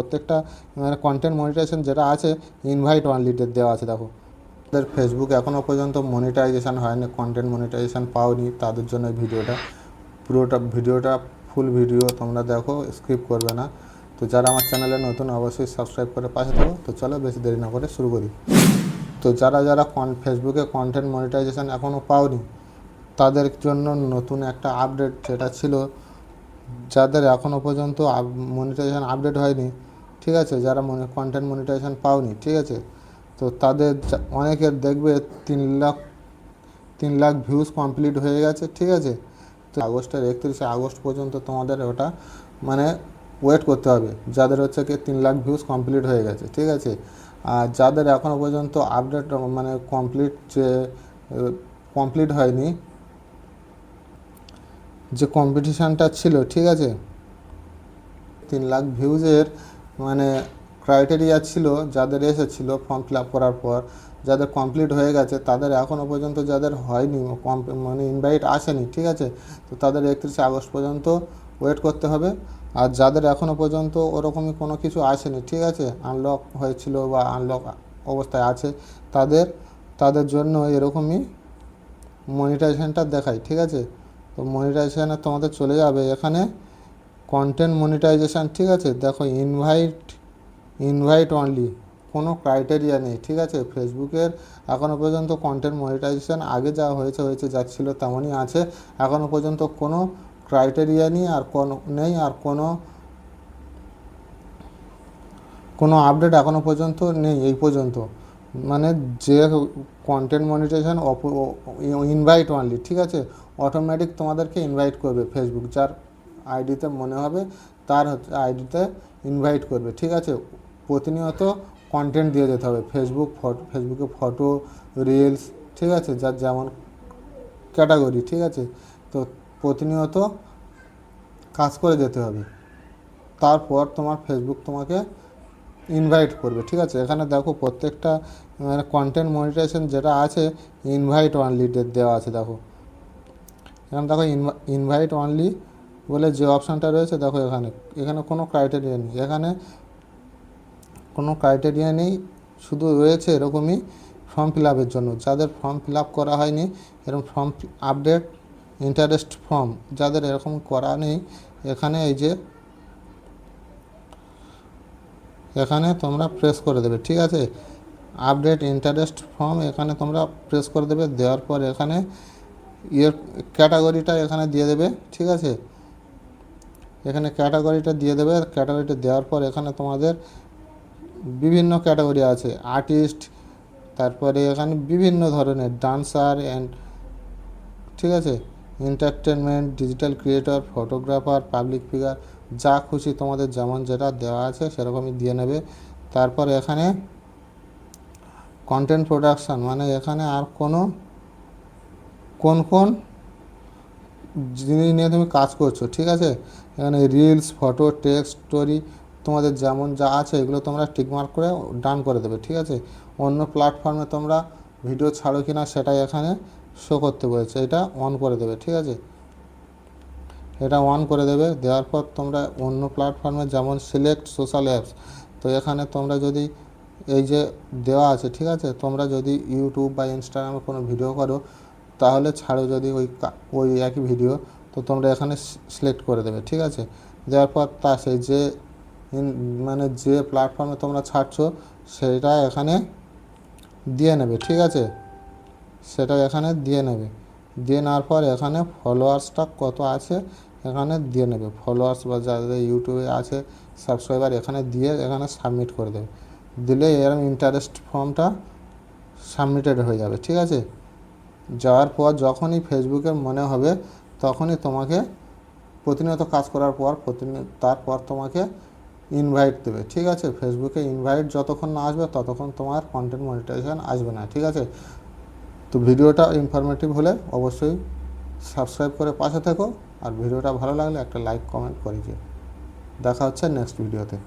প্রত্যেকটা মানে content monetization যেটা আছে ইনভাইট অনলি দেওয়া আছে। দেখো তাদের ফেসবুক এখনও পর্যন্ত মনিটাইজেশন হয়নি, কন্টেন্ট মনিটাইজেশন পাওনি, তাদের জন্য ভিডিওটা ভিডিওটা ফুল ভিডিও তোমরা দেখো, স্কিপ করবে না। তো যারা আমার চ্যানেলে নতুন অবশ্যই সাবস্ক্রাইব করে পাশে থাকো। তো চলো বেশি দেরি না করে শুরু করি। তো যারা ফেসবুকে কন্টেন্ট মনিটাইজেশন এখনও পাওনি তাদের জন্য নতুন একটা আপডেট যেটা ছিল, যাদের এখনও পর্যন্ত মনিটাইজেশন আপডেট হয়নি, ঠিক আছে, যারা কন্টেন্ট মনিটাইজেশন পাওনি, ঠিক আছে, তো তাদের অনেকের দেখবে 3 লাখ ভিউজ কমপ্লিট হয়ে গেছে, ঠিক আছে। তো আগস্টের 31শে আগস্ট পর্যন্ত তোমাদের ওটা মানে ওয়েট করতে হবে, যাদের হচ্ছে কি 3 লাখ ভিউজ কমপ্লিট হয়ে গেছে, ঠিক আছে। আর যাদের এখনও পর্যন্ত আপডেট মানে কমপ্লিট হয়নি, যে কম্পিটিশানটা ছিল, ঠিক আছে, 3 লাখ ভিউজের মানে ক্রাইটেরিয়া ছিল, যাদের এসেছিলো ফর্ম ফিল আপ করার পর, যাদের কমপ্লিট হয়ে গেছে, তাদের এখনও পর্যন্ত যাদের হয়নি মানে ইনভাইট আসেনি, ঠিক আছে, তো তাদের 31শে আগস্ট পর্যন্ত ওয়েট করতে হবে। আর যাদের এখনও পর্যন্ত ওরকমই কোনো কিছু আসেনি, ঠিক আছে, আনলক হয়েছিল বা আনলক অবস্থায় আছে, তাদের জন্য এরকমই মনিটাইজেশনটা দেখায়, ঠিক আছে। তো মনিটাইজেশানে তোমাদের চলে যাবে এখানে কন্টেন্ট মনিটাইজেশান, ঠিক আছে। দেখো ইনভাইট অনলি, কোনো ক্রাইটেরিয়া নেই, ঠিক আছে। ফেসবুকের এখনও পর্যন্ত কন্টেন্ট মনিটাইজেশান আগে যা হয়েছে যাচ্ছিল তেমনই আছে, এখনও পর্যন্ত কোনো ক্রাইটেরিয়া নেই আর কোনো আপডেট এখনও পর্যন্ত নেই এই পর্যন্ত। মানে যে কন্টেন্ট মনিটাইজেশন ইনভাইট অনলি, ঠিক আছে, অটোমেটিক তোমাদেরকে ইনভাইট করবে ফেসবুক, যার আইডিতে মনে হবে তার আইডিতে ইনভাইট করবে, ঠিক আছে। প্রতিনিয়ত কন্টেন্ট দিয়ে যেতে হবে ফেসবুকে ফটো, রিলস, ঠিক আছে, যার যেমন ক্যাটাগরি, ঠিক আছে। তো প্রতিনিয়ত কাজ করে যেতে হবে, তারপর তোমার ফেসবুক তোমাকে ইনভাইট করবে, ঠিক আছে। এখানে দেখো প্রত্যেকটা মানে কন্টেন্ট মনিটাইজেশন যেটা আছে ইনভাইট অনলি দেওয়া আছে। দেখো এখানে দেখো ইনভাইট অনলি বলে যে অপশানটা রয়েছে, দেখো এখানে কোনো ক্রাইটেরিয়া নেই, শুধু রয়েছে এরকমই ফর্ম ফিল আপের জন্য, যাদের ফর্ম ফিল আপ করা হয়নি, এরকম ফর্ম আপডেট ইন্টারেস্ট ফর্ম যাদের এরকম করা নেই, এখানে তোমরা প্রেস করে দেবে, ঠিক আছে। আপডেট ইন্টারেস্ট ফর্ম এখানে তোমরা প্রেস করে দেবে, দেওয়ার পর এখানে ক্যাটাগরিটা এখানে দিয়ে দেবে, ঠিক আছে। এখানে ক্যাটাগরিটা দিয়ে দেবে, ক্যাটাগরিটা দেওয়ার পর এখানে তোমাদের বিভিন্ন ক্যাটাগরি আছে, আর্টিস্ট, তারপরে এখানে বিভিন্ন ধরনের ডান্সার ঠিক আছে, entertainment, digital creator, photographer, public figure, যা খুশি তোমাদের যেমন যেটা দেওয়া আছে সেরকমই দিয়ে নেবে। তারপর এখানে কন্টেন্ট প্রোডাকশান, মানে এখানে আর কোন জিনিস নিয়ে তুমি কাজ করছো, ঠিক আছে। এখানে রিলস, ফটো, টেক্সট, স্টোরি তোমাদের যেমন যা আছে এগুলো তোমরা টিকমার্ক করে ডান করে দেবে, ঠিক আছে। অন্য প্ল্যাটফর্মে তোমরা ভিডিও ছাড়ো কি না সেটাই এখানে শো করতে বলেছে, এটা অন করে দেবে, ঠিক আছে। এটা অন করে দেবে, দেওয়ার পর তোমরা অন্য প্ল্যাটফর্মে যেমন সিলেক্ট সোশ্যাল অ্যাপস, তো এখানে তোমরা যদি এই যে দেওয়া আছে, ঠিক আছে, তোমরা যদি ইউটিউব বা ইনস্টাগ্রামে কোনো ভিডিও করো তাহলে ছাড়ো যদি ওই একই ভিডিও, তো তোমরা এখানে সিলেক্ট করে দেবে, ঠিক আছে। দেওয়ার পর মানে যে প্ল্যাটফর্মে তোমরা ছাড়ছো সেটা এখানে দিয়ে নেবে, ঠিক আছে, সেটা এখানে দিয়ে নেওয়ার পর এখানে ফলোয়ার্সটা কত আছে এখানে দিয়ে নেবে, ফলোয়ার্স বা যাদের ইউটিউবে আছে সাবস্ক্রাইবার এখানে সাবমিট করে দেবে, দিলে এরকম ইন্টারেস্ট ফর্মটা সাবমিটেড হয়ে যাবে, ঠিক আছে। যাওয়ার পর যখনই ফেসবুকের মনে হবে তখনই তোমাকে প্রতিনিয়ত কাজ করার পর তারপর তোমাকে ইনভাইট দেবে, ঠিক আছে। ফেসবুকে ইনভাইট যতক্ষণ না আসবে ততক্ষণ তোমার কন্টেন্ট মনিটাইজেশন আসবে না, ঠিক আছে। তো ভিডিওটা ইনফরমেটিভ হলে অবশ্যই সাবস্ক্রাইব করে পাশে থেকো, আর ভিডিওটা ভালো লাগলে একটা লাইক কমেন্ট করে দিও। দেখা হচ্ছে নেক্সট ভিডিওতে।